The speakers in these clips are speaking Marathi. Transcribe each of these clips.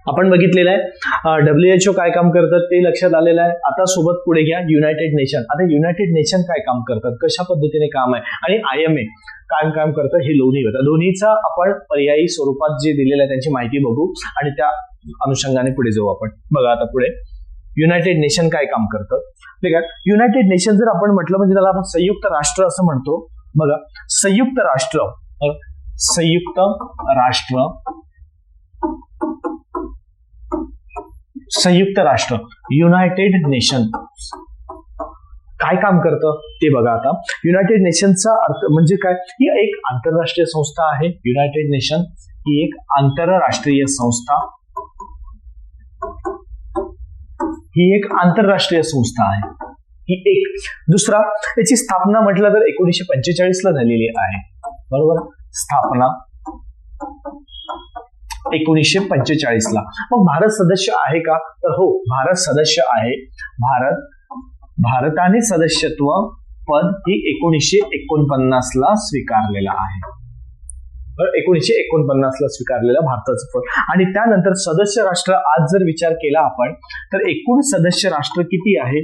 आपण बघितलेलं आहे WHO काय काम करतात ते लक्षात आलेलं आहे. आता सोबत पुढे घ्या युनायटेड नेशन. आता युनायटेड नेशन काय काम करतात, कशा पद्धतीने काम आहे, आणि IMA काय काम करतं हे दोन्ही होतं. दोन्हीचा आपण पर्यायी स्वरूपात जे दिलेलं आहे त्यांची माहिती बघू आणि त्या अनुषंगाने पुढे जाऊ आपण. बघा आता पुढे युनायटेड नेशन काय काम करतं. ठीक आहे, युनायटेड नेशन जर आपण म्हटलं म्हणजे त्याला आपण संयुक्त राष्ट्र असं म्हणतो. बघा संयुक्त राष्ट्र, संयुक्त राष्ट्र, संयुक्त राष्ट्र युनायटेड नेशन काय काम करतं ते बघा. आता युनायटेड नेशनचा अर्थ म्हणजे काय, ही एक आंतरराष्ट्रीय संस्था आहे. युनायटेड नेशन ही एक आंतरराष्ट्रीय संस्था, ही एक आंतरराष्ट्रीय संस्था आहे. ही एक. दुसरा, याची स्थापना म्हटलं तर 1945 ला झालेली आहे. बरोबर, स्थापना 1945 ला. मग भारत सदस्य आहे का, तर हो भारत सदस्य आहे. भारताने सदस्यत्व पद ही 1949 ला स्वीकारलेलं आहे. 1949 ला स्वीकारलेलं भारताचं पद. आणि त्यानंतर सदस्य राष्ट्र आज जर विचार केला आपण तर एकूण सदस्य राष्ट्र किती आहे,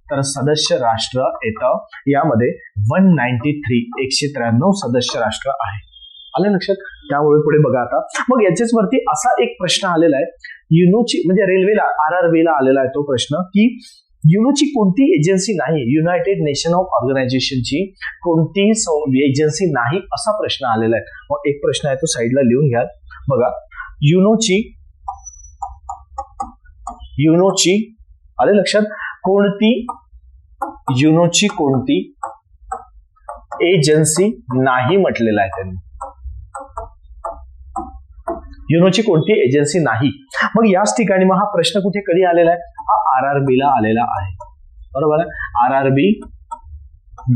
तर सदस्य राष्ट्र येतं यामध्ये 193 सदस्य राष्ट्र आहे. आले लक्षात. त्यामुळे पुढे बघा आता. मग याच्याच वरती असा एक प्रश्न आलेला आहे युनोची म्हणजे रेल्वेला RRB ला आलेला आहे तो प्रश्न की युनोची कोणती एजन्सी नाही, युनायटेड नेशन ऑफ ऑर्गनायझेशनची कोणती एजन्सी नाही असा प्रश्न आलेला आहे. मग एक प्रश्न आहे तो साईडला लिहून घ्या. बघा युनोची आले लक्षात, कोणती युनोची कोणती एजन्सी नाही म्हटलेलं आहे त्यांनी. युनोची कोणती एजन्सी नाही. मग याच ठिकाणी मग हा प्रश्न कुठे कधी आलेला आहे, हा RRB ला आलेला आहे. बरोबर आहे, RRB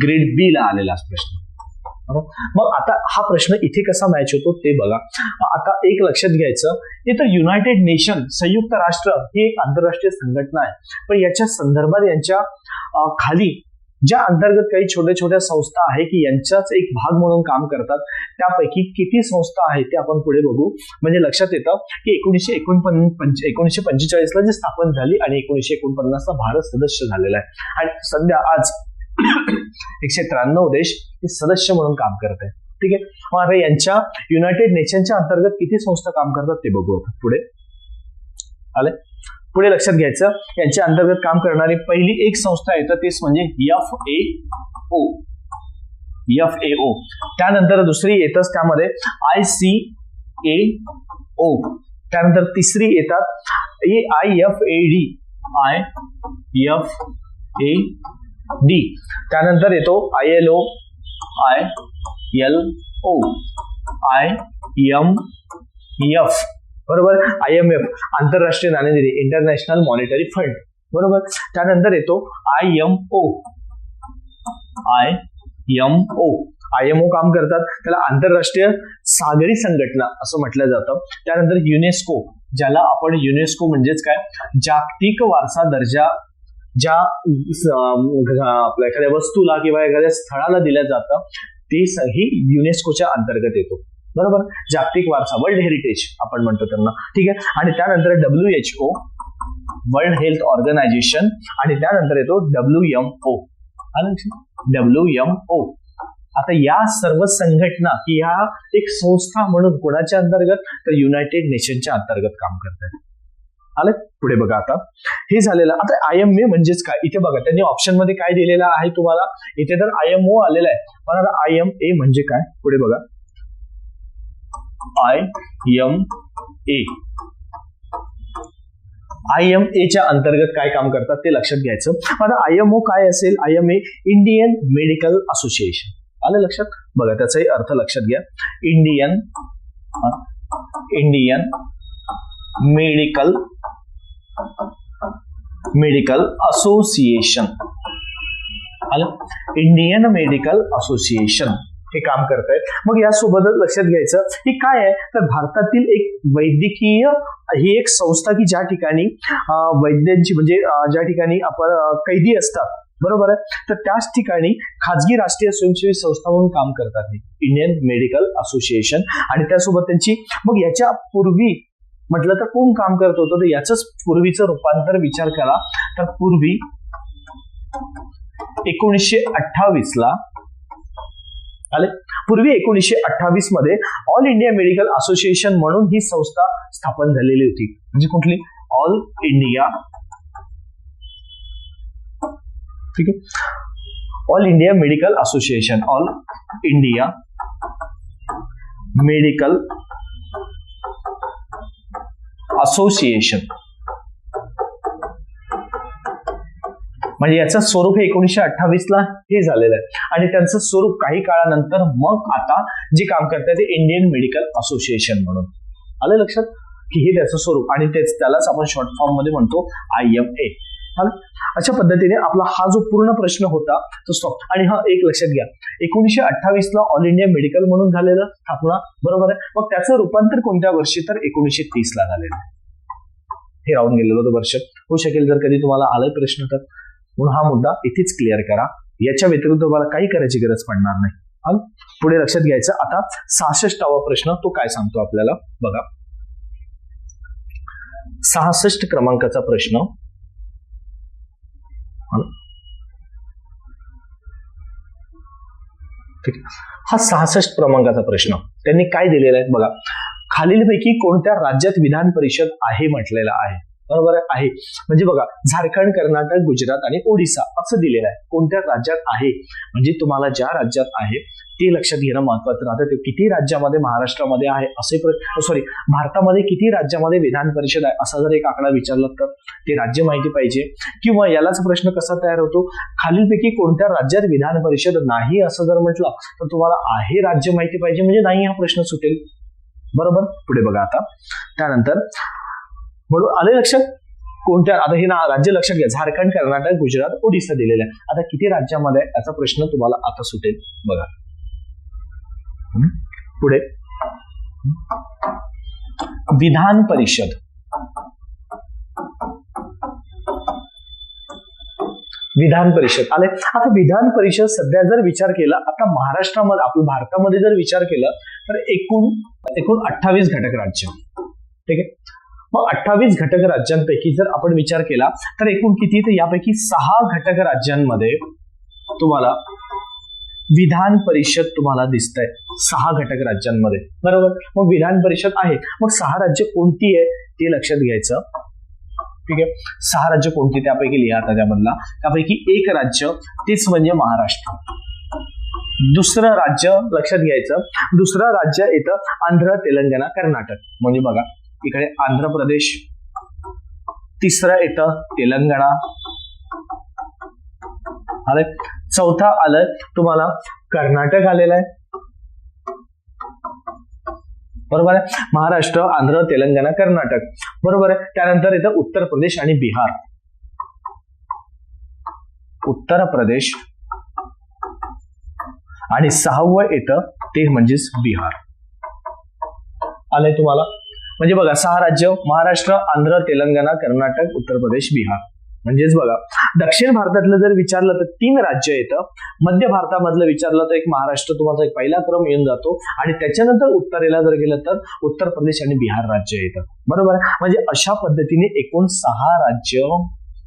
ग्रेड B ला आलेला प्रश्न. मग आता हा प्रश्न इथे कसा मॅच होतो ते बघा. आता एक लक्षात घ्यायचं, इथं युनायटेड नेशन संयुक्त राष्ट्र ही एक आंतरराष्ट्रीय संघटना आहे. पण याच्या संदर्भात यांच्या खाली ज्या अंतर्गत काही छोट्या छोट्या संस्था आहे की यांच्याच एक भाग म्हणून काम करतात, त्यापैकी किती संस्था आहेत ते आपण पुढे बघू. म्हणजे लक्षात येतं की 1945 ला जी स्थापन झाली आणि 1949 ला भारत सदस्य झालेला आहे. आणि सध्या आज 193 देश हे सदस्य म्हणून काम करत आहेत. ठीक आहे, मग आता यांच्या युनायटेड नेशनच्या अंतर्गत किती संस्था काम करतात ते बघू आता पुढे. आले पुढे लक्षात घ्यायचं, यांच्या अंतर्गत काम करणारी पहिली एक संस्था येतं तेच म्हणजे FAO. त्यानंतर दुसरी येतच त्यामध्ये ICAO. त्यानंतर तिसरी येतात IFAD. त्यानंतर येतो ILO, IMF. बरोबर, IMF आंतरराष्ट्रीय नाणेनिधी, इंटरनॅशनल मॉनिटरी फंड. बरोबर, त्यानंतर येतो IMO काम करतात, त्याला आंतरराष्ट्रीय सागरी संघटना असं म्हटलं जातं. त्यानंतर युनेस्को, ज्याला आपण युनेस्को म्हणजेच काय, जागतिक वारसा दर्जा ज्या आपल्या एखाद्या वस्तूला किंवा एखाद्या स्थळाला दिल्या जातं ते ही युनेस्कोच्या अंतर्गत येतो. बरोबर, जागतिक वारसा, वर्ल्ड हेरिटेज आपण म्हणतो त्यांना. ठीक आहे, आणि त्यानंतर WHO वर्ल्ड हेल्थ ऑर्गनायझेशन, आणि त्यानंतर येतो WMO. WMO. आता या सर्व संघटना की ह्या एक संस्था म्हणून कोणाच्या अंतर्गत, तर युनायटेड नेशनच्या अंतर्गत काम करतात. आले पुढे बघा. आता हे झालेलं. आता IMA म्हणजेच काय, इथे बघा त्यांनी ऑप्शन मध्ये काय दिलेलं आहे तुम्हाला, इथे तर IMO आलेला आहे, पण आता IMA म्हणजे काय पुढे बघा. IMA च्या अंतर्गत काय काम करतात ते लक्षात घ्यायचं. आता IMO काय असेल, IMA इंडियन मेडिकल असोसिएशन. आलं लक्षात. बघा त्याचाही अर्थ लक्षात घ्या. Indian medical association. Indian medical association हे काम करत आहेत. मग यासोबतच लक्षात घ्यायचं की काय आहे, तर भारतातील एक वैद्यकीय ही एक संस्था की ज्या ठिकाणी वैद्यांची म्हणजे ज्या ठिकाणी आपण कैदी असतात, बरोबर आहे, तर त्याच ठिकाणी खाजगी राष्ट्रीय स्वयंसेवी संस्था म्हणून काम करतात इंडियन मेडिकल असोसिएशन. आणि त्यासोबत त्यांची मग याच्या पूर्वी म्हटलं तर कोण काम करत होतं, तर याच पूर्वीचं रूपांतर विचार करा. तर पूर्वी 1928 ला आले. पूर्वी 1928 मध्ये ऑल इंडिया मेडिकल असोसिएशन म्हणून ही संस्था स्थापन झालेली होती. म्हणजे कुठली? ऑल इंडिया, ठीक आहे, all India medical association, all India medical association. म्हणजे याचं स्वरूप हे 1928 ला हे झालेलं आहे आणि त्यांचं स्वरूप काही काळानंतर मग आता जे काम करतात ते इंडियन मेडिकल असोसिएशन म्हणून आलं लक्षात, की हे त्याचं स्वरूप आणि त्यालाच आपण शॉर्ट फॉर्म मध्ये म्हणतो IMA. अशा पद्धतीने आपला हा जो पूर्ण प्रश्न होता तो स्टॉप. आणि हा एक लक्षात घ्या, 1928 ला ऑल इंडिया मेडिकल म्हणून झालेलं स्थापना, बरोबर आहे. मग त्याचं रूपांतर कोणत्या वर्षी? तर 1930 ला झालेलं. हे राहून गेलेलं होतं वर्ष. होऊ शकेल जर कधी तुम्हाला आलाय प्रश्न तर, म्हणून हा मुद्दा इथेच क्लिअर करा. याच्या व्यतिरिक्त तुम्हाला काही करायची गरज पडणार नाही. पुढे लक्षात घ्यायचं. आता 66वा प्रश्न तो काय सांगतो आपल्याला बघा. 66 क्रमांकाचा प्रश्न. ठीक आहे, हा 66 क्रमांकाचा प्रश्न त्यांनी काय दिलेला आहे बघा. खालीलपैकी कोणत्या राज्यात विधान परिषद आहे म्हटलेला आहे, बरोबर आहे. म्हणजे बघा, झारखंड, कर्नाटक, गुजरात आणि ओडिसा असं दिलेलं आहे. कोणत्या राज्यात आहे म्हणजे तुम्हाला ज्या राज्यात आहे ते लक्षात घेणं महत्वाचं राहतं. ते किती राज्यामध्ये महाराष्ट्रामध्ये आहे असे भारतामध्ये किती राज्यामध्ये विधान परिषद आहे असा जर एक आकडा विचारला तर ते राज्य माहिती पाहिजे. किंवा यालाच प्रश्न कसा तयार होतो, खालीलपैकी कोणत्या राज्यात विधान परिषद नाही असं जर म्हटलं तर तुम्हाला आहे राज्य माहिती पाहिजे, म्हणजे नाही हा प्रश्न सुटेल. बरोबर. पुढे बघा आता त्यानंतर म्हणून आले लक्षात कोणत्या, आता हे ना राज्य लक्षात घ्या, झारखंड, कर्नाटक, गुजरात, ओडिसा दिलेलं आहे. आता किती राज्यामध्ये याचा प्रश्न तुम्हाला आता सुटेल बघा. पुढे विधान परिषद. विधान परिषद आले. आता विधान परिषद सध्या जर विचार केला, आता महाराष्ट्रामध्ये आपल्या भारतामध्ये जर विचार केला तर एकूण 28 घटक राज्य, ठीक आहे. मग 28 घटक राज्यांपैकी जर आपण विचार केला तर एकूण किती, तर यापैकी 6 घटक राज्यांमध्ये तुम्हाला विधान परिषद तुम्हाला दिसतंय. 6 घटक राज्यांमध्ये, बरोबर. मग विधान परिषद आहे. मग 6 राज्य कोणती आहे ते लक्षात घ्यायचं, ठीक आहे. 6 राज्य कोणती त्यापैकी लिहा त्याच्यामधला. त्यापैकी एक राज्य तेच म्हणजे महाराष्ट्र. दुसरं राज्य लक्षात घ्यायचं, दुसरं राज्य येतं आंध्र, तेलंगणा, कर्नाटक. म्हणजे बघा इकडे आंध्र प्रदेश, तिसरं येतं तेलंगणा आलं, चौथा आलं तुम्हाला कर्नाटक आलेलं आहे, बरोबर आहे. महाराष्ट्र, आंध्र, तेलंगणा, कर्नाटक, बरोबर आहे. त्यानंतर येतं उत्तर प्रदेश आणि बिहार. उत्तर प्रदेश आणि 6वं येतं ते म्हणजेच बिहार आलंय तुम्हाला. म्हणजे बघा 6 राज्य, महाराष्ट्र, आंध्र, तेलंगणा, कर्नाटक, उत्तर प्रदेश, बिहार. म्हणजेच बघा दक्षिण भारतातलं जर विचारलं तर 3 राज्य येतं. मध्य भारतामधलं विचारलं तर एक महाराष्ट्र तुम्हाला एक पहिला क्रम येऊन जातो आणि त्याच्यानंतर उत्तरेला जर गेलं तर उत्तर प्रदेश आणि बिहार राज्य येतं, बरोबर. म्हणजे अशा पद्धतीने एकूण 6 राज्य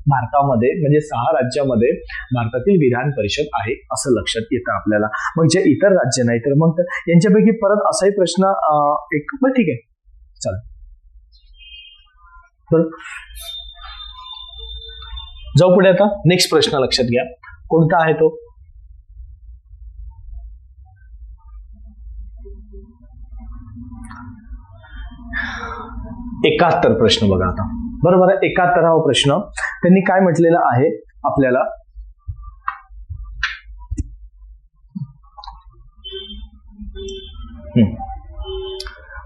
भारतामध्ये, म्हणजे 6 राज्यामध्ये भारतातील विधान परिषद आहे असं लक्षात येतं आपल्याला. मग जे इतर राज्य नाही तर मग यांच्यापैकी परत असाही प्रश्न एक, ठीक आहे चल जाऊ पुढे. आता नेक्स्ट प्रश्न लक्षात घ्या कोणता आहे तो. एकाहत्तर प्रश्न बघा आता, बरोबर आहे. 71वा प्रश्न त्यांनी काय म्हटलेलं आहे आपल्याला,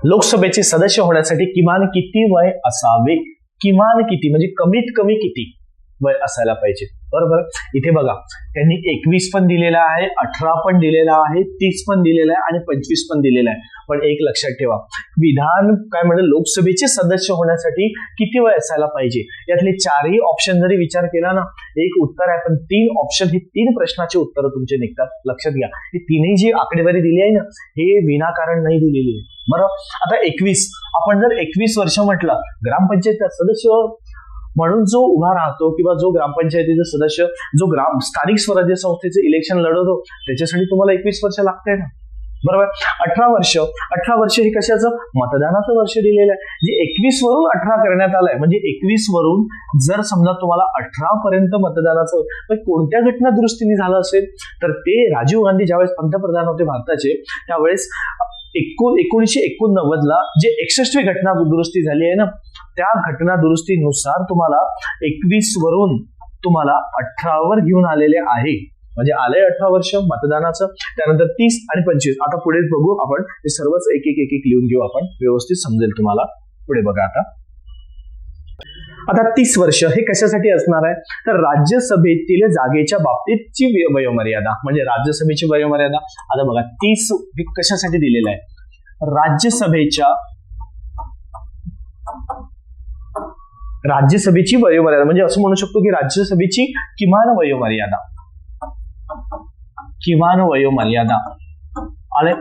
लोकसभेचे सदस्य होण्यासाठी किमान किती वय असावे. किमान किती म्हणजे कमीत कमी किती वय असायला पाहिजे, बरोबर. इथे बघा त्यांनी 21 पण दिलेला आहे, 18 पण दिलेला आहे, 30 पण दिलेला आहे आणि 25 पण दिलेला आहे. पण एक लक्षात ठेवा, विधान काय म्हणजे लोकसभेचे सदस्य होण्यासाठी किती वय असायला पाहिजे यातले 4ही ऑप्शन जरी विचार केला ना, एक उत्तर आहे, पण 3 ऑप्शन हे 3 प्रश्नाचे उत्तर तुमचे निघतात. लक्षात घ्या, ही 3ही जी आकडेवारी दिली आहे ना हे विनाकारण नाही दिलेली आहे, बरं. आता 21, आपण जर 21 वर्ष म्हटलं, ग्रामपंचायत सदस्य म्हणून जो उभा राहतो किंवा जो ग्रामपंचायतीचा सदस्य जो स्थानिक स्वराज्य संस्थेचे इलेक्शन लढवतो त्याच्यासाठी तुम्हाला 21 वर्ष लागतंय ना, बरोबर. 18 वर्ष हे कशाचं, मतदानाचं वर्ष दिलेलं आहे. जे 21 वरून 18 करण्यात आलंय, म्हणजे 21 वरून जर समजा तुम्हाला 18 पर्यंत मतदानाचं कोणत्या घटना दुरुस्तीने झालं असेल तर ते राजीव गांधी ज्यावेळेस पंतप्रधान होते भारताचे त्यावेळेस 1989 ला जे 61वी घटना दुरुस्ती झाली आहे ना, त्या घटना दुरुस्तीनुसार तुम्हाला 21 वरून तुम्हाला 18 वर घेऊन आलेले आहे. म्हणजे आलंय 18 वर्ष मतदानाचं. त्यानंतर 30 आणि 25. आता पुढे बघू आपण, हे सर्वच एक एक लिहून घेऊ आपण, व्यवस्थित समजेल तुम्हाला. पुढे बघा आता 30 वर्ष हे कशासाठी असणार आहे तर राज्यसभेतील जागेच्या बाबतीतची वयोमर्यादा, म्हणजे राज्यसभेची वयोमर्यादा. आता बघा 30 कशासाठी दिलेलं आहे, राज्यसभेची वयोमर्यादा, म्हणजे असं म्हणू शकतो की राज्यसभेची किमान वयोमर्यादा आले.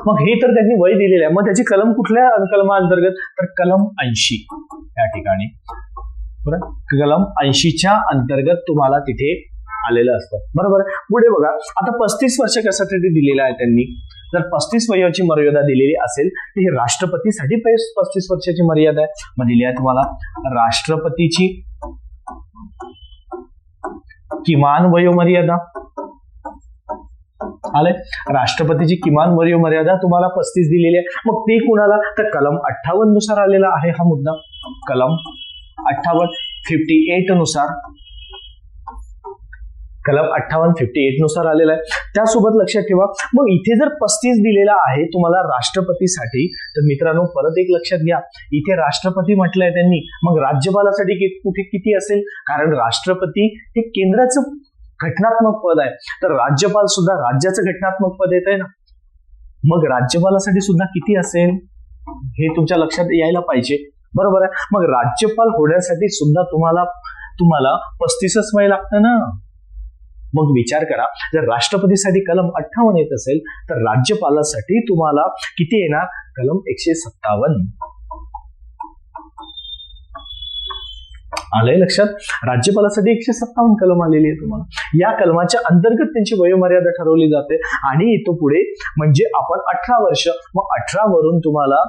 मग हे तर त्यांनी वय दिलेलं आहे, मग त्याची कलम कुठल्या कलमाअंतर्गत तर कलम 80 या ठिकाणी, कलम 80च्या अंतर्गत तुम्हाला तिथे आलेलं असतं, बरोबर. पुढे बघा आता 35 वर्ष कशासाठी दिलेलं आहे त्यांनी, जर 35 वयाची मर्यादा दिलेली असेल तर हे राष्ट्रपतीसाठी 35 वर्षाची मर्यादा आहे. मग दिली आहे तुम्हाला राष्ट्रपतीची किमान वयोमर्यादा आले. राष्ट्रपतीची किमान वयोमर्यादा तुम्हाला 35 दिलेली आहे. मग ते कुणाला तर कलम 58 नुसार आलेला आहे हा मुद्दा, कलम 58 नुसार, कलम 58 नुसार आलेला आहे. त्यासोबत लक्षात ठेवा, मग इथे जर 35 दिलेला आहे तुम्हाला राष्ट्रपतीसाठी, तर मित्रांनो परत एक लक्षात घ्या, इथे राष्ट्रपती म्हटलंय त्यांनी, मग राज्यपालासाठी कुठे किती असेल, कारण राष्ट्रपती हे केंद्राचं घटनात्मक पद आहे, तर राज्यपाल सुद्धा राज्याचं घटनात्मक पद येत आहे ना, मग राज्यपालासाठी सुद्धा किती असेल हे तुमच्या लक्षात यायला पाहिजे, बरोबर आहे. मग राज्यपाल होण्यासाठी सुद्धा तुम्हाला 35च वय लागतं ना. मग विचार करा, जर राष्ट्रपतीसाठी कलम 58 येत असेल तर राज्यपालासाठी तुम्हाला किती येणार, कलम 157 आलंय लक्षात. राज्यपालासाठी 157 कलम आलेली आहे तुम्हाला. या कलमाच्या अंतर्गत त्यांची वयोमर्यादा ठरवली जाते आणि येतो पुढे म्हणजे आपण 18 वर्ष. मग 18 वरून तुम्हाला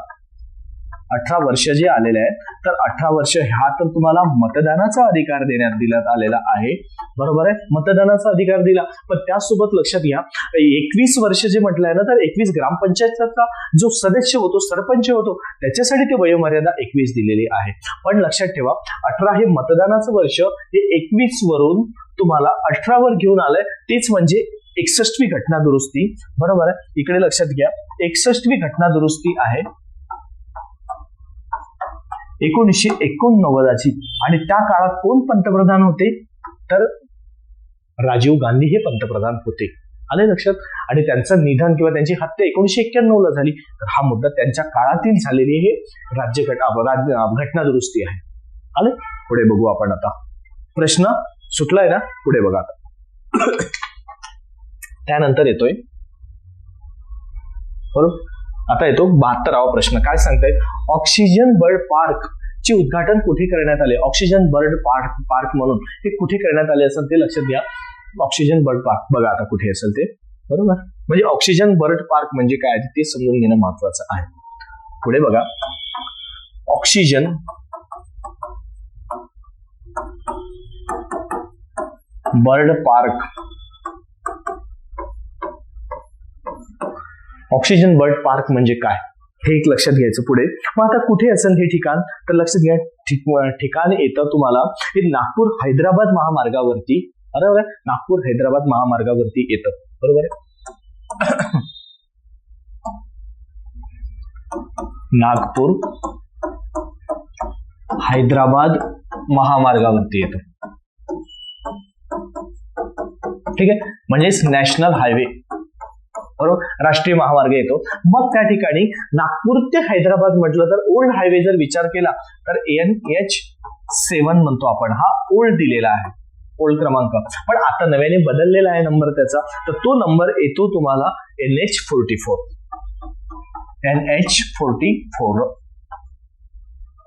18 वर्ष जे आलेले आहे तर 18 वर्ष हा तर तुम्हाला मतदानाचा अधिकार देण्यात आलेला आहे, बरोबर आहे. मतदानाचा अधिकार दिला, पण त्यासोबत लक्षात घ्या 21 वर्ष जे म्हटलंय ना, तर 21 ग्रामपंचायतचा जो सदस्य होतो, सरपंच होतो, त्याच्यासाठी ती वयोमर्यादा 21 दिलेली आहे. पण लक्षात ठेवा 18 हे मतदानाचं वर्ष, हे 21 वरून तुम्हाला 18 वर घेऊन आलंय, तेच म्हणजे 61वी घटना दुरुस्ती, बरोबर आहे. इकडे लक्षात घ्या 61वी घटना दुरुस्ती आहे 1989ची, आणि त्या काळात कोण पंतप्रधान होते तर राजीव गांधी हे पंतप्रधान होते, आले लक्षात. आणि त्यांचं निधन किंवा त्यांची हत्या 1991 ला झाली, तर हा मुद्दा त्यांच्या काळातील झालेली हे घटना दुरुस्ती आहे, आले. पुढे बघू आपण आता, प्रश्न सुटलाय ना, पुढे बघा आता. त्यानंतर येतोय बरोबर, आता येतो 72वा प्रश्न. काय सांगतायत, ऑक्सिजन बर्ड पार्क चे उद्घाटन कुठे करण्यात आले. ऑक्सिजन बर्ड पार्क म्हणून हे कुठे करण्यात आले असेल ते लक्षात घ्या. ऑक्सिजन बर्ड पार्क बघा आता कुठे असेल ते, बरोबर. म्हणजे ऑक्सिजन बर्ड पार्क म्हणजे काय ते समजून घेणं महत्वाचं आहे. पुढे बघा, oxygen bird park, oxygen bird park म्हणजे काय हे एक लक्षात घ्यायचं. पुढे मग आता कुठे असेल हे ठिकाण तर लक्षात घ्या, ठिकाण येतं तुम्हाला हे नागपूर हैदराबाद महामार्गावरती, बरोबर आहे. नागपूर हैदराबाद महामार्गावरती येतं, बरोबर आहे. नागपूर हैदराबाद महामार्गावरती येतं, ठीक आहे. म्हणजेच नॅशनल हायवे, बरोबर, राष्ट्रीय महामार्ग येतो. मग त्या ठिकाणी नागपूर ते हैदराबाद म्हटलं तर ओल्ड हायवे जर विचार केला तर NH7 म्हणतो आपण, हा ओल्ड दिलेला आहे, ओल्ड क्रमांक. पण आता नव्याने बदललेला आहे नंबर त्याचा, तर तो नंबर येतो तुम्हाला NH44, NH44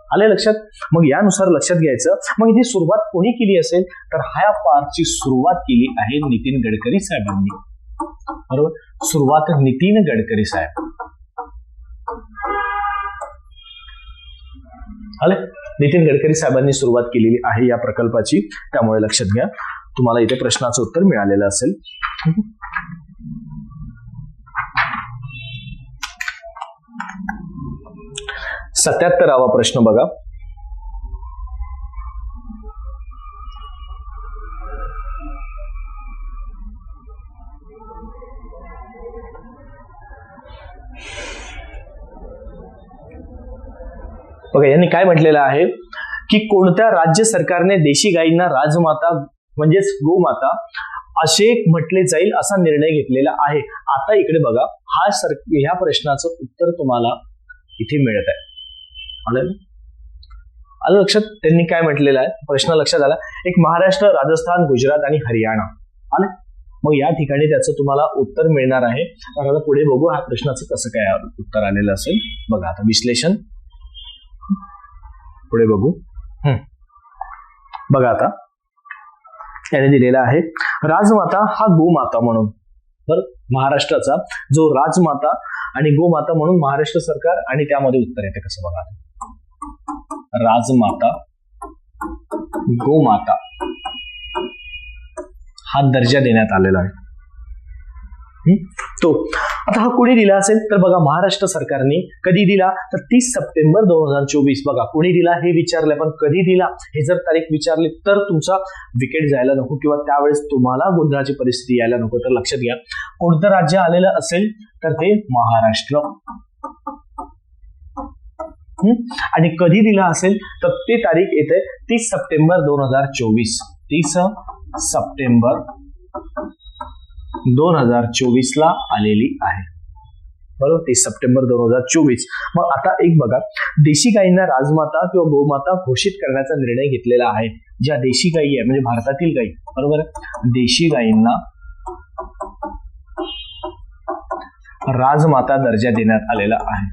आले लक्षात. मग यानुसार लक्षात घ्यायचं, मग इथे सुरुवात कोणी केली असेल तर ह्या पार्टची सुरुवात केली आहे नितीन गडकरी साहेबांनी. बरोबर, सुरुवात नितीन गडकरी साहेब. आले, नितीन गडकरी साहेबांनी सुरुवात केलेली आहे या प्रकल्पाची, त्यामुळे लक्षात घ्या. तुम्हाला इथे प्रश्नाचं उत्तर मिळालेलं असेल. 77वा प्रश्न बघा. बघा, यांनी काय म्हटलेलं आहे की कोणत्या राज्य सरकारने देशी गायींना राजमाता म्हणजेच गोमाता असे म्हटले जाईल असा निर्णय घेतलेला आहे. आता इकडे बघा, ह्या प्रश्नाचं उत्तर तुम्हाला इथे मिळत आहे. आलं लक्षात. त्यांनी काय म्हटलेलं आहे, प्रश्न लक्षात आला. एक महाराष्ट्र, राजस्थान, गुजरात आणि हरियाणा. आलं, मग या ठिकाणी त्याचं तुम्हाला उत्तर मिळणार आहे. तर आता पुढे बघू हा प्रश्नाचं कसं काय उत्तर आलेलं असेल. बघा आता विश्लेषण पुढे बघू. बघा आता त्याने दिलेला आहे राजमाता हा गोमाता म्हणून. बरं, महाराष्ट्राचा जो राजमाता आणि गोमाता म्हणून महाराष्ट्र सरकार, आणि त्यामध्ये उत्तर येते कसं बघा. राजमाता, गोमाता हा दर्जा देण्यात आलेला आहे. तो आता हा कोणी दिला असेल तर बघा, महाराष्ट्र सरकारने कधी दिला तर 30 सप्टेंबर 2024. बघा, कोणी दिला हे विचारलंय, पण कधी दिला हे जर तारीख विचारली तर तुमचा विकेट जायला नको किंवा त्यावेळेस तुम्हाला गोंधळाची परिस्थिती यायला नको. तर लक्षात घ्या, कोणतं राज्य आलेलं असेल तर ते महाराष्ट्र, आणि कधी दिला असेल तर ती तारीख येते 30 सप्टेंबर 2024. 30 सप्टेंबर 2024 ला आलेली आहे. बरोबर, 30 सप्टेंबर 2024. मग आता एक बघा, देशी गायींना राजमाता किंवा गोमाता घोषित करण्याचा निर्णय घेतलेला आहे. ज्या देशी गायी आहे म्हणजे भारतातील गायी, बरोबर, देशी गायींना राजमाता दर्जा देण्यात आलेला आहे.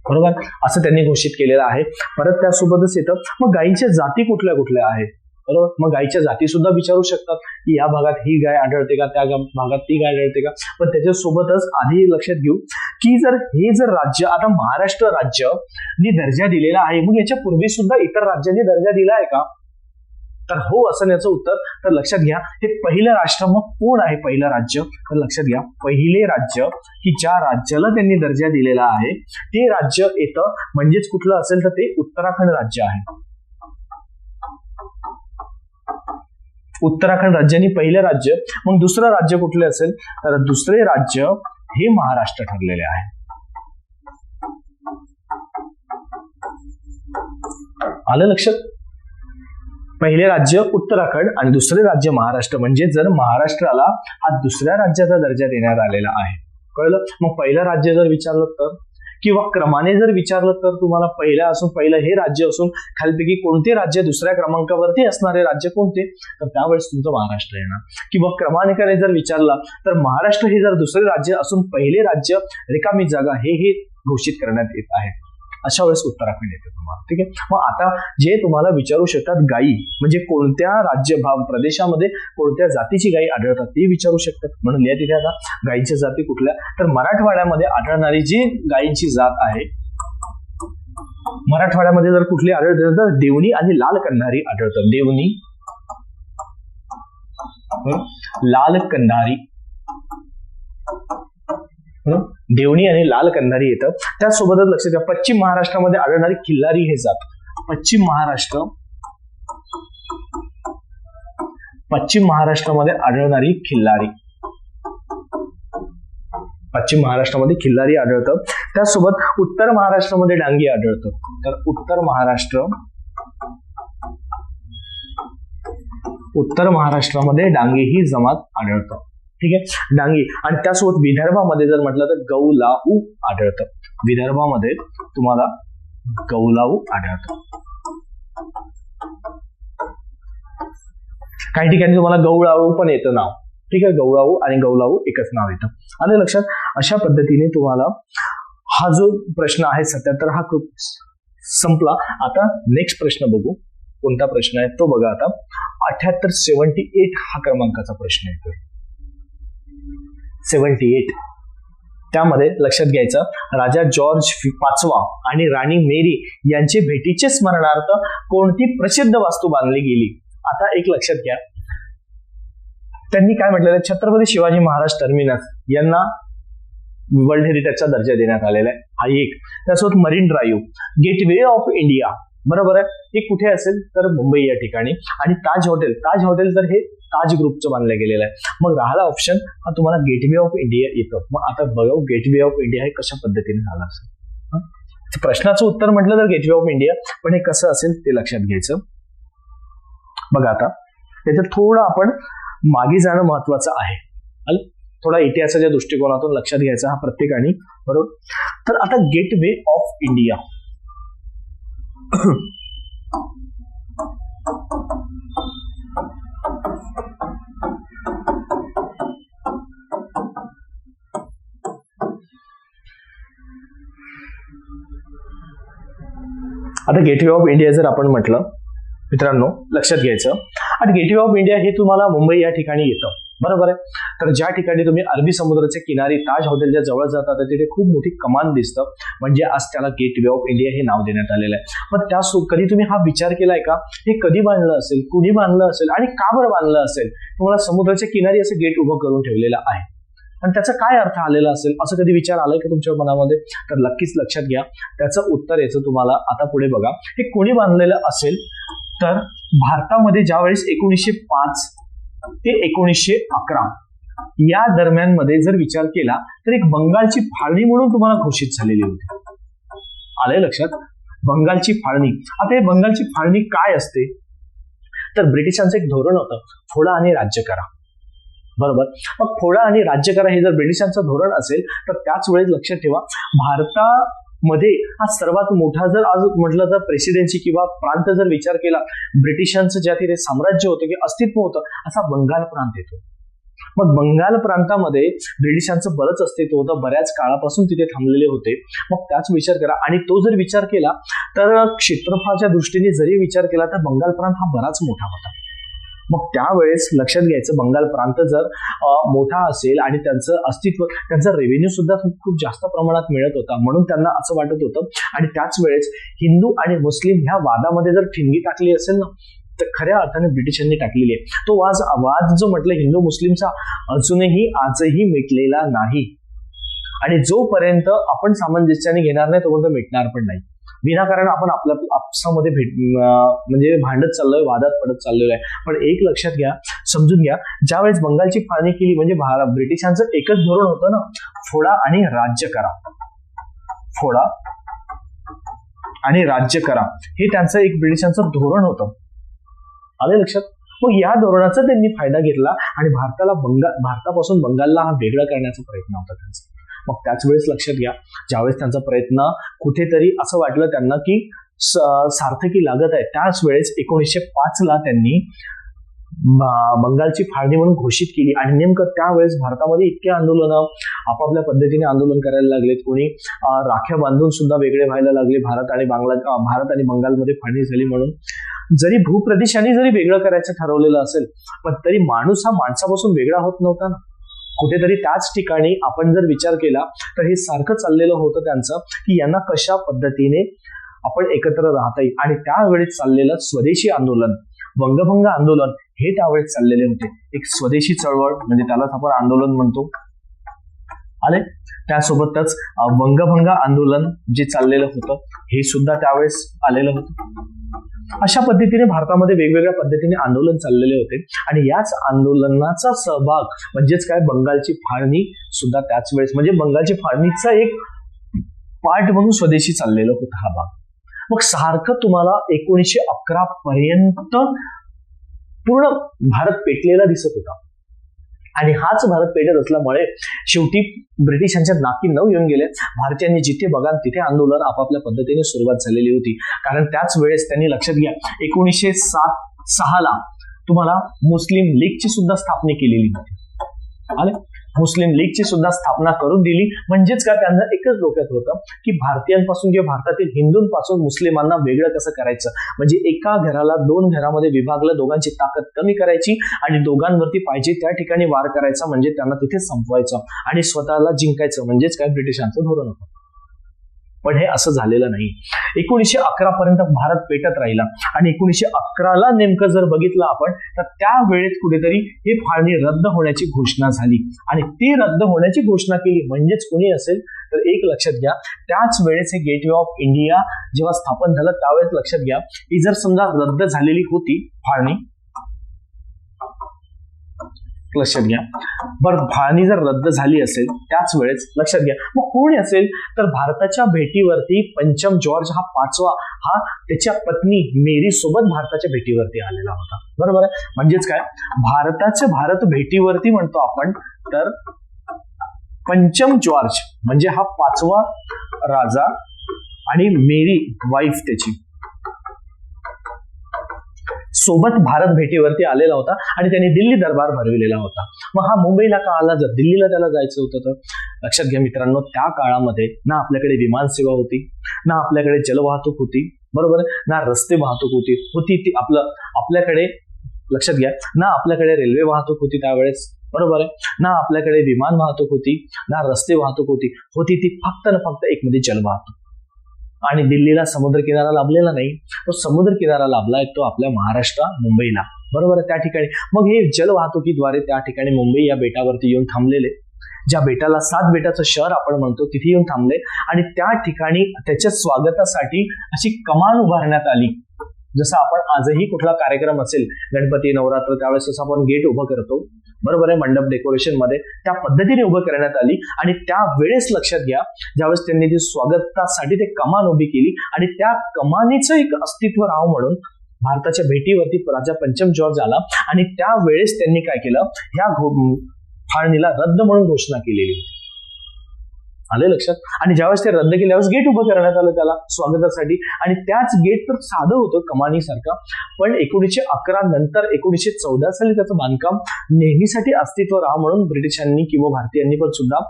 बरोबर, असं त्यांनी घोषित केलेलं आहे. परत त्यासोबतच येतं मग गायींच्या जाती कुठल्या कुठल्या आहेत. बरोबर, मग गायीच्या जाती सुद्धा विचारू शकतात की या भागात ही गाय आढळते का, त्या भागात ती गाय आढळते का. पण त्याच्यासोबतच आधी लक्षात घेऊ की हे जर राज्य, आता महाराष्ट्र राज्याने दर्जा दिलेला आहे, मग याच्या पूर्वी सुद्धा इतर राज्यांनी दर्जा दिला आहे का, तर हो असं याचं उत्तर. तर लक्षात घ्या, हे पहिलं राष्ट्र. मग कोण आहे पहिलं राज्य, तर लक्षात घ्या, पहिले राज्य की ज्या राज्याला त्यांनी दर्जा दिलेला आहे ते राज्य येतं म्हणजेच कुठलं असेल तर ते उत्तराखंड राज्य आहे. उत्तराखंड राज्याने पहिलं राज्य. मग दुसरं राज्य कुठले असेल तर दुसरे राज्य हे महाराष्ट्र ठरलेले आहे. आलं लक्षात. पहिले राज्य उत्तराखंड आणि दुसरे राज्य महाराष्ट्र. म्हणजे जर महाराष्ट्राला हा दुसऱ्या राज्याचा दर्जा देण्यात आलेला आहे, कळलं. मग पहिलं राज्य जर विचारलं तर किंवा क्रमाने जर विचारलं तर तुम्हाला पहिलं हे राज्य असून खालपैकी कोणते राज्य दुसऱ्या क्रमांकावरती असणारे राज्य कोणते, तर त्यावेळेस तुमचं महाराष्ट्र येणार. किंवा क्रमांकाने जर विचारला तर महाराष्ट्र हे जर दुसरे राज्य असून पहिले राज्य रिकामी जागा हे घोषित करण्यात येत आहे, अशा वेळेस उत्तराखंड येते तुम्हाला. ठीक आहे. मग आता जे तुम्हाला विचारू शकतात, गायी म्हणजे कोणत्या प्रदेशामध्ये कोणत्या जातीची गायी आढळतात ते विचारू शकतात. म्हणून या तिथे आता गायीच्या जाती कुठल्या, तर मराठवाड्यामध्ये आढळणारी जी गायींची जात आहे, मराठवाड्यामध्ये जर कुठली आढळते तर देवणी आणि लाल कन्हारी आढळतं. देवणी, लाल कन्हारी, देवणी आणि लाल कन्हारी येतं. त्यासोबतच लक्षात घ्या, पश्चिम महाराष्ट्रामध्ये आढळणारी खिल्लारी हे जात. पश्चिम महाराष्ट्रामध्ये आढळणारी खिल्लारी, पश्चिम महाराष्ट्रामध्ये खिल्लारी आढळतं. त्यासोबत उत्तर महाराष्ट्रामध्ये डांगी आढळतं. तर उत्तर महाराष्ट्रामध्ये डांगी ही जमात आढळतं. ठीक आहे, डांगी. आणि त्यासोबत विदर्भामध्ये जर म्हटलं तर गौलाऊ आढळतं. विदर्भामध्ये तुम्हाला गौलाऊ आढळतं. काही ठिकाणी तुम्हाला गौलाऊ पण येतं नाव. ठीक आहे, गौळाऊ आणि गौलाऊ एकच नाव येतं. आलं लक्षात? अशा पद्धतीने तुम्हाला हा जो प्रश्न आहे 77 हा संपला. आता नेक्स्ट प्रश्न बघू. कोणता प्रश्न आहे तो बघा. आता 78 78 हा क्रमांकाचा प्रश्न येतोय. 78 त्यामध्ये लक्षात घ्यायचं, राजा जॉर्ज पाचवा आणि राणी मेरी यांचे भेटीचे स्मरणार्थ कोणती प्रसिद्ध वास्तू बांधली गेली. आता एक लक्षात घ्या, त्यांनी काय म्हटलेलं आहे, छत्रपती शिवाजी महाराज टर्मिनस यांना वर्ल्ड हेरिटेजचा दर्जा देण्यात आलेला आहे. हा एक. त्यासोबत marine drive, gateway of India, बरोबर आहे, हे कुठे असेल तर मुंबई या ठिकाणी. आणि ताज हॉटेल तर हे ताज ग्रुपचं बांधलं गेलेलं आहे. मग राहिला ऑप्शन हा तुम्हाला गेटवे ऑफ इंडिया येतो. मग आता बघा गेटवे ऑफ इंडिया हे कशा पद्धतीने झालं असेल. प्रश्नाचं उत्तर म्हटलं तर गेटवे ऑफ इंडिया, पण हे कसं असेल ते लक्षात घ्यायचं. बघा आता त्याच्यात थोडं आपण मागे जाणं महत्वाचं आहे. थोडा इतिहासाच्या दृष्टिकोनातून लक्षात घ्यायचा हा प्रत्येकाने, बरोबर. तर आता गेटवे ऑफ इंडिया आता गेटवे ऑफ इंडिया जर आपण म्हटलं मित्रांनो लक्षात घ्यायचं, आता गेटवे ऑफ इंडिया हे तुम्हाला मुंबई या ठिकाणी येतं, बरोबर आहे. तर ज्या ठिकाणी तुम्ही अरबी समुद्राच्या किनारी ताज हॉटेलच्या जवळ जातात तिथे खूप मोठी कमान दिसतं, म्हणजे आज त्याला गेटवे ऑफ इंडिया हे नाव देण्यात आलेलं आहे. पण त्या कधी तुम्ही हा विचार केलाय का, हे कधी बांधलं असेल, कुणी बांधलं असेल आणि का बरं बांधलं असेल. तुम्हाला समुद्राच्या किनारी असं गेट उभं करून ठेवलेलं आहे आणि त्याचा काय अर्थ आलेला असेल, असं कधी विचार आलाय का तुमच्या मनामध्ये. तर नक्कीच लक्षात घ्या, त्याचं उत्तर याचं तुम्हाला आता पुढे बघा. हे कोणी बांधलेलं असेल तर भारतामध्ये ज्यावेळेस 1905 ते 1911 या दरम्यान मध्ये जर विचार केला तर एक बंगालची फाळणी म्हणून तुम्हाला घोषित झालेली होती. आलंय लक्षात? बंगालची फाळणी. आता हे बंगालची फाळणी काय असते, तर ब्रिटिशांचं एक धोरण होतं, फोडा आणि राज्य करा, बरोबर. मग फोडा आणि राज्य करा हे जर ब्रिटिशांचं धोरण असेल तर त्याच वेळेस लक्षात ठेवा, भारतामध्ये हा सर्वात मोठा जर आज म्हटलं तर प्रेसिडेन्सी किंवा प्रांत जर विचार केला, ब्रिटिशांचं ज्या तिथे साम्राज्य होतं की अस्तित्व होतं, असा बंगाल प्रांत येतो. मग बंगाल प्रांतामध्ये ब्रिटिशांचं बरंच अस्तित्व होतं, बऱ्याच काळापासून तिथे थांबलेले होते. मग त्याच विचार करा, आणि तो जर विचार केला तर क्षेत्रफळाच्या दृष्टीने जरी विचार केला तर बंगाल प्रांत हा बराच मोठा होता. मग त्यावेळेस लक्षात घ्यायचं, बंगाल प्रांत जर मोठा असेल आणि त्यांचं अस्तित्व, त्यांचा रेव्हेन्यू सुद्धा खूप जास्त प्रमाणात मिळत होता, म्हणून त्यांना असं वाटत होतं. आणि त्याच वेळेस हिंदू आणि मुस्लिम ह्या वादामध्ये जर ठिणगी टाकली असेल ना, तर खऱ्या अर्थाने ब्रिटिशांनी टाकलेली आहे. तो वाद जो म्हटलं हिंदू मुस्लिमचा अजूनही आजही मिटलेला नाही, आणि जोपर्यंत आपण सामंजस्याने घेणार नाही तोपर्यंत मिटणार पण नाही. विनाकारण आपण आपल्या आपसामध्ये म्हणजे भांडत चाललोय, वादात पडत चाललेलो आहे. पण एक लक्षात घ्या, समजून घ्या, ज्यावेळेस बंगालची फाळणी केली म्हणजे ब्रिटिशांचं एकच धोरण होतं ना, फोडा आणि राज्य करा, फोडा आणि राज्य करा, हे त्यांचं एक ब्रिटिशांचं धोरण होतं. आले लक्षात? मग या धोरणाचा त्यांनी फायदा घेतला आणि भारतापासून बंगालला हा वेगळा करण्याचा प्रयत्न होता त्यांचा. मग त्याच वेळेस लक्षात घ्या, ज्यावेळेस त्यांचा प्रयत्न कुठेतरी असं वाटलं त्यांना की सार्थकी लागत आहे, त्याच वेळेस 1905 ला त्यांनी बंगालची फाळणी म्हणून घोषित केली. आणि नेमकं त्यावेळेस भारतामध्ये इतके आंदोलनं आपापल्या पद्धतीने आंदोलन करायला लागलेत, कोणी राख्या बांधून सुद्धा वेगळे व्हायला लागले. भारत आणि बंगालमध्ये फाळणी झाली म्हणून जरी भूप्रदेशाने जरी वेगळं करायचं ठरवलेलं असेल, पण तरी माणूस हा माणसापासून वेगळा होत नव्हता ना. कुठेतरी त्याच ठिकाणी आपण जर विचार केला तर हे सारखं चाललेलं होतं त्यांचं की यांना कशा पद्धतीने आपण एकत्र राहता येईल. आणि त्यावेळेस चाललेलं स्वदेशी आंदोलन, वंगभंग आंदोलन हे त्यावेळेस चाललेले होते. एक स्वदेशी चळवळ म्हणजे त्यालाच आपण आंदोलन म्हणतो. आले? त्यासोबतच वंगभंग आंदोलन जे चाललेलं होतं हे सुद्धा त्यावेळेस आलेलं होतं. अशा पद्धतीने भारतामध्ये वेगवेगळ्या पद्धतीने आंदोलन चाललेले होते आणि याच आंदोलनाचा सहभाग म्हणजेच काय, बंगालची फाळणी सुद्धा त्याच वेळेस, म्हणजे बंगालची फाळणीचा एक पार्ट म्हणून स्वदेशी चाललेलं होतं हा भाग. मग सारखं तुम्हाला 1911 पर्यंत पूर्ण भारत पेटलेला दिसत होता आणि हाच भारत पेटत असल्यामुळे शेवटी ब्रिटिशांच्या नाकी नऊ येऊन गेले. भारतीयांनी जिथे बघा तिथे आंदोलन आपापल्या पद्धतीने सुरुवात झालेली होती. कारण त्याच वेळेस त्यांनी लक्षात घ्या 1906 ला तुम्हाला मुस्लिम लीगची सुद्धा स्थापना केलेली होती. आले. मुस्लिम लीगची सुद्धा स्थापना करून दिली. म्हणजेच का त्यांचं एकच डोक्यात होतं की भारतीयांपासून किंवा भारतातील हिंदूंपासून मुस्लिमांना वेगळं कसं करायचं, म्हणजे एका घराला 2 घरामध्ये विभागलं, दोघांची ताकद कमी करायची आणि दोघांवरती पाहिजे त्या ठिकाणी वार करायचा, म्हणजे त्यांना तिथे संपवायचं आणि स्वतःला जिंकायचं, म्हणजेच काय ब्रिटिशांचं धोरण होतं. पण हे असं झालेलं नाही. 1911 पर्यंत भारत पेटत राहिला आणि 1911ला नेमकं जर बघितलं आपण तर त्यावेळेस कुठेतरी ही फाळणी रद्द होण्याची घोषणा झाली आणि ती रद्द होण्याची घोषणा केली म्हणजेच कोणी असेल तर एक लक्षात घ्या, त्याच वेळेस हे गेटवे ऑफ इंडिया जेव्हा स्थापन झालं त्यावेळेस लक्षात घ्या की जर समजा रद्द झालेली होती फाळणी, लक्षात घ्या बरं, फाळणी जर रद्द झाली असेल त्याच वेळेस लक्षात घ्या मग कोणी असेल तर भारताच्या भेटीवरती पंचम जॉर्ज हा 5वा हा त्याच्या पत्नी मेरी सोबत भारताच्या भेटीवरती आलेला होता. बरोबर आहे. म्हणजेच काय, भारत भेटीवरती म्हणतो आपण तर पंचम जॉर्ज म्हणजे हा 5वा राजा आणि मेरी वाईफ त्याची सोबत भारत भेटीवरती आलेला होता आणि त्यांनी दिल्ली दरबार भरविलेला होता. मग हा मुंबईला का आला, जर दिल्लीला त्याला जायचं होतं तर लक्षात घ्या मित्रांनो, त्या काळामध्ये ना आपल्याकडे विमान सेवा होती, ना आपल्याकडे जलवाहतूक होती, बरोबर, ना रस्ते वाहतूक होती ती आपल्याकडे लक्षात घ्या ना आपल्याकडे रेल्वे वाहतूक होती त्यावेळेस, बरोबर आहे, ना आपल्याकडे विमान वाहतूक होती, ना रस्ते वाहतूक होती ती फक्त ना फक्त एक मध्ये जलवाहतूक. आणि दिल्लीला समुद्र किनारा लाभलेला नाही, तो समुद्र किनारा लाभलाय तो आपल्या महाराष्ट्र मुंबईला, बरोबर आहे. त्या ठिकाणी मग हे जलवाहतुकीद्वारे त्या ठिकाणी मुंबई या बेटावरती येऊन थांबलेले, ज्या बेटाला 7 बेटाचं शहर आपण म्हणतो तिथे येऊन थांबले आणि त्या ठिकाणी त्याच्या स्वागतासाठी अशी कमान उभारण्यात आली. जसं आपण आजही कुठला कार्यक्रम असेल, गणपती नवरात्र, त्यावेळेस जसं आपण गेट उभं करतो, बरोबर आहे, मंडप डेकोरेशन मध्ये त्या पद्धतीने उभं करण्यात आली आणि त्यावेळेस लक्षात घ्या ज्यावेळेस त्यांनी ती स्वागतासाठी ते कमान उभी केली आणि त्या कमानीचं एक अस्तित्व राहावं म्हणून भारताच्या भेटीवरती राजा पंचम जॉर्ज आला आणि त्यावेळेस त्यांनी काय केलं, ह्या फाळणीला रद्द म्हणून घोषणा केलेली होती. आले लक्षात. आणि ज्यावेळेस ते रद्द केल्यावेळेस गेट उभं करण्यात आलं त्याला स्वागतासाठी आणि त्याच गेट तर साधं होतं कमानीसारखं, पण 1911 नंतर 1914 साली त्याचं बांधकाम नेहमीसाठी अस्तित्व राहावं म्हणून ब्रिटिशांनी किंवा भारतीयांनी पण सुद्धा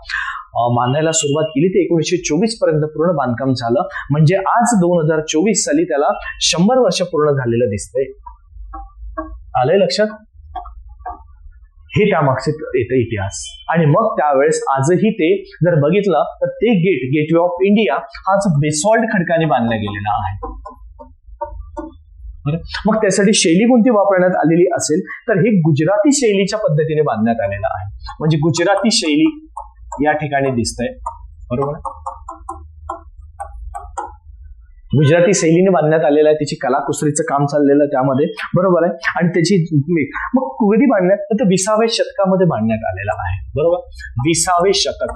बांधायला सुरुवात केली. ते 1924 पर्यंत पूर्ण बांधकाम झालं. म्हणजे आज 2024 साली त्याला 100 वर्ष पूर्ण झालेलं दिसतंय. आलंय लक्षात. हे त्यामागचे येतं इतिहास. आणि मग त्यावेळेस आजही ते जर बघितलं तर ते गेटवे ऑफ इंडिया हाच बेसॉल्ट खडकाने बांधला गेलेला आहे. मग त्यासाठी शैली कोणती वापरण्यात आलेली असेल तर हे गुजराती शैलीच्या पद्धतीने बांधण्यात आलेलं आहे. म्हणजे गुजराती शैली या ठिकाणी दिसतंय, बरोबर. गुजराती शैलीने बांधण्यात आलेलं आहे, त्याची कलाकुसरीचं काम चाललेलं त्यामध्ये, बरोबर आहे. आणि त्याची मग कधी बांधण्यात तर 20व्या शतकामध्ये बांधण्यात आलेला आहे, बरोबर. 20वे शतक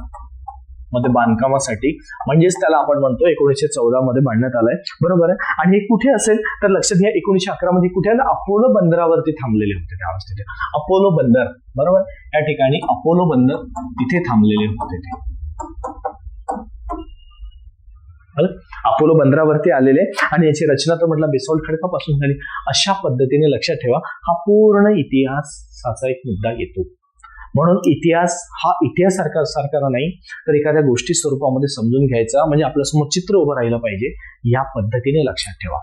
मध्ये बांधकामासाठी, म्हणजेच त्याला आपण म्हणतो 1914 मध्ये बांधण्यात आलंय, बरोबर आहे. आणि हे कुठे असेल तर लक्षात घ्या 1911 मध्ये कुठे अपोलो बंदरावरती थांबलेले होते त्यावेळेस तिथे अपोलो बंदर, बरोबर. या ठिकाणी अपोलो बंदर तिथे थांबलेले होते ते अपोलो बंदरावरती आलेले आणि याची रचना तर म्हटलं बेसॉल्ट खडकापासून झाली. अशा पद्धतीने लक्षात ठेवा हा पूर्ण इतिहासाचा एक मुद्दा येतो. म्हणून इतिहास हा इतिहासासारखा नाही तर एखाद्या गोष्टी स्वरूपामध्ये समजून घ्यायचा, म्हणजे आपल्यासमोर चित्र उभं राहिलं पाहिजे, या पद्धतीने लक्षात ठेवा.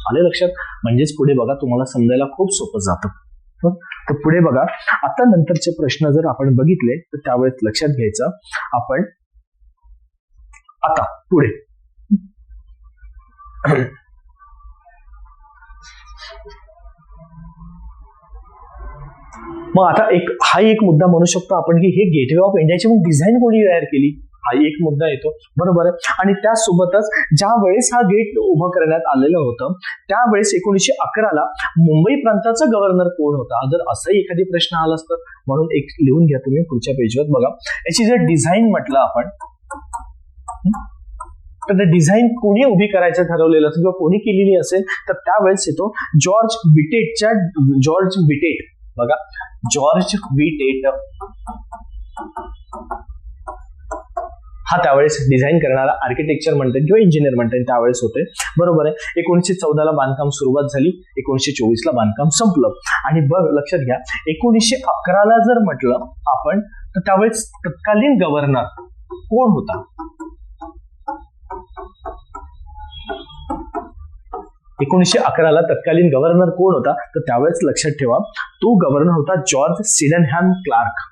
आले लक्षात. म्हणजेच पुढे बघा तुम्हाला समजायला खूप सोपं जातं. तर पुढे बघा आता नंतरचे प्रश्न जर आपण बघितले तर त्यावेळेस लक्षात घ्यायचं आपण. आता पुढे मग आता हा एक मुद्दा म्हणू शकतो आपण की हे गेटवे ऑफ इंडियाची मग डिझाईन कोणी तयार केली, हा एक मुद्दा येतो, बरोबर आहे. आणि त्यासोबतच ज्या वेळेस हा गेट उभं करण्यात आलेलं होतं त्यावेळेस 1911ला मुंबई प्रांताचा गव्हर्नर कोण होता, जर असाही एखादी प्रश्न आला असतं. म्हणून एक लिहून घ्या तुम्ही पुढच्या पेजवर बघा. याची जर डिझाईन म्हटलं आपण तर डिझाईन कोणी उभी करायचं ठरवलेलं असेल किंवा कोणी केलेली असेल तर त्यावेळेस येतो जॉर्ज विटेट. बघा जॉर्ज विटेट हा त्यावेळेस डिझाईन करणारा आर्किटेक्चर म्हणतात किंवा इंजिनियर म्हणतात त्यावेळेस होते, बरोबर आहे. 1914ला बांधकाम सुरुवात झाली, 1924ला बांधकाम संपलं. आणि बघ लक्षात घ्या 1911ला जर म्हटलं आपण तर त्यावेळेस तत्कालीन गव्हर्नर कोण होता? 1911 तत्कालीन गव्हर्नर कोण होता? तर त्यावेळेस लक्षात ठेवा, तो गव्हर्नर होता George Sydenham Clarke.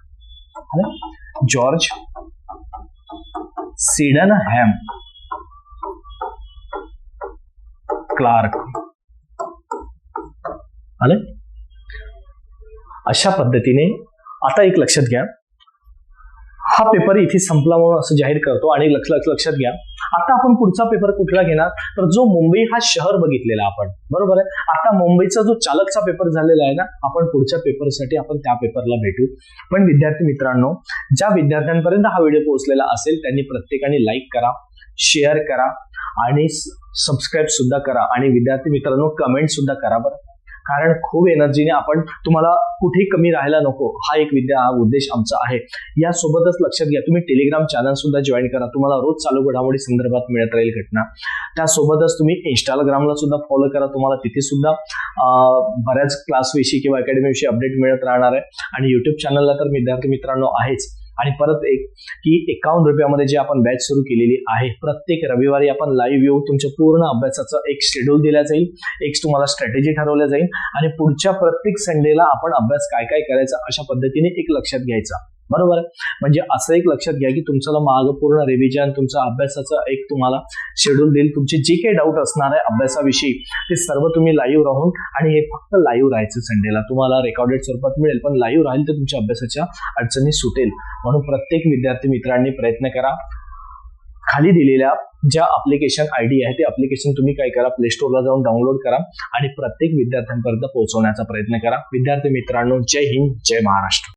George Sydenham Clarke. आले? अशा पद्धतीने आता एक लक्षात घ्या, हा पेपर इथे संपला म्हणून असं जाहीर करतो. आणि लक्षात घ्या, आता आपण पुढचा पेपर कुठला घेणार? तर जो मुंबई हा शहर बघितलेला आपण, बरोबर आहे. आता मुंबईचा जो चालकचा पेपर झालेला आहे ना, आपण पुढच्या पेपरसाठी आपण त्या पेपरला भेटू. पण विद्यार्थी मित्रांनो, ज्या विद्यार्थ्यांपर्यंत हा व्हिडिओ पोहोचलेला असेल त्यांनी प्रत्येकाने लाईक करा, शेअर करा आणि सबस्क्राईब सुद्धा करा. आणि विद्यार्थी मित्रांनो, कमेंट सुद्धा करा बरं, कारण खूप एनर्जीने आपण तुम्हाला कुठेही कमी राहायला नको, हा एक उद्देश आमचा आहे. यासोबतच लक्षात घ्या, तुम्ही टेलिग्राम चॅनल सुद्धा जॉईन करा, तुम्हाला रोज चालू घडामोडी संदर्भात मिळत राहील घटना. त्यासोबतच तुम्ही इंस्टाग्रामला सुद्धा फॉलो करा, तुम्हाला तिथे सुद्धा बऱ्याच क्लासविषयी किंवा अकॅडमीविषयी अपडेट मिळत राहणार आहे. आणि युट्यूब चॅनलला तर विद्यार्थी मित्रांनो आहेच. आणि परत एक की 51 रुपयामध्ये जे आपण बॅच सुरू केलेली आहे, प्रत्येक रविवारी आपण लाईव्ह येऊ, तुमच्या पूर्ण अभ्यासाचं एक शेड्यूल दिला जाईल, एक तुम्हाला स्ट्रॅटेजी ठरवल्या जाईल आणि पुढच्या प्रत्येक संडेला आपण अभ्यास काय काय करायचा अशा पद्धतीने एक लक्षात घ्यायचा, बरोबर आहे. म्हणजे असं एक लक्षात घ्या की तुमचं मागं पूर्ण रिव्हिजन, तुमचा अभ्यासाचं एक तुम्हाला शेड्यूल देईल. तुमचे जे काही डाऊट असणार आहे अभ्यासाविषयी ते सर्व तुम्ही लाईव्ह राहून, आणि हे फक्त लाईव्ह राहायचं संडेला, तुम्हाला रेकॉर्डेड स्वरूपात मिळेल पण लाईव्ह राहील तर तुमच्या अभ्यासाच्या अडचणी सुटेल. म्हणून प्रत्येक विद्यार्थी मित्रांनी प्रयत्न करा, खाली दिलेल्या ज्या ऍप्लिकेशन आयडी आहे ते ऍप्लिकेशन तुम्ही काय करा, प्ले स्टोरला जाऊन डाउनलोड करा आणि प्रत्येक विद्यार्थ्यांपर्यंत पोहोचवण्याचा प्रयत्न करा. विद्यार्थी मित्रांनो, जय हिंद, जय महाराष्ट्र.